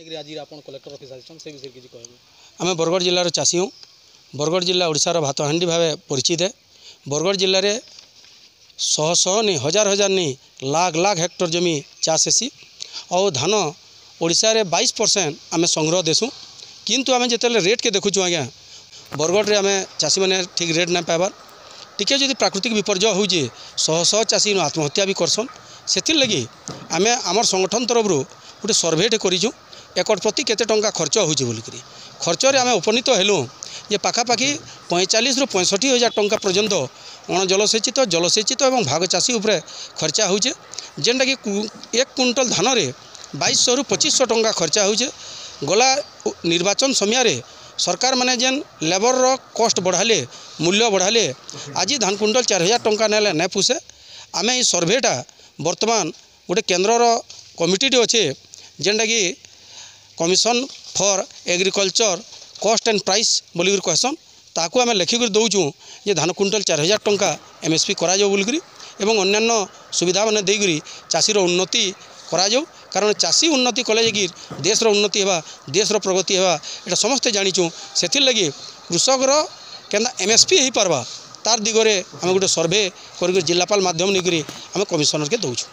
आज आप collector office आम से विषय किसी कहे आम बरगढ़ जिलार चाषी हूँ। बरगढ़ जिला ओडिशार भातहांडी भाव परिचित है। बरगढ़ जिले में शह शह नहीं हजार हजार नहीं लाख लाख हेक्टर जमी चाष हेसी और धान ओडिशा रे 22% आम संग्रह देसुँ किंतु आम जिते रेट के देखुँ आज्ञा बरगढ़ में आम चाषी मैंने ठीक रेट ना पाइबार टिके जदि प्राकृतिक विपर्यय हो शह शह चाषी आत्महत्या भी करसन से लगी आम आमर संगठन तरफ गोटे सर्भेटे करूँ एकड़ प्रति केते टंका खर्च होची बोलिकरी खर्चरे आम उपनीत हेलु ये पाखापाखि 45 ରୁ 65 हजार टंका पर्यंत अण जलसेचित जलसेचित और भाग चाषी उपरे खर्चा होचे जेनटा कि 1 क्विंटल धान रे 2200 ରୁ 2500 टंका खर्चा होचे। गला निर्वाचन समय सरकार माने जेन लेबर रो कॉस्ट बढ़ाले मूल्य बढ़ाले आज धान क्विंटल 4000 टंका नेले नहीं पुषे। आम ये सर्भेटा बर्तमान गोटे केन्द्र कमिटी अच्छे जेनटा कि commission for agriculture cost and price बोलिक कहसन ताकू आम लेखिक दौचु ये धान क्विंटल 4000 टंका एमएसपी करा जाऊ बोलिक एवं अन्यान्य सुविधा मैंने देकरी चाषीर उन्नति करा जाऊ कारण चाषी उन्नति कले कि देशर उन्नति होगा देशर प्रगति होगा यहाँ समस्ते जाचु से लगी कृषकर केना एमएसपी हो पार्बा तार दिगरे आम गोटे सर्भे कर जिलापाल माध्यम नहीं आम कमिशनर के दौचु।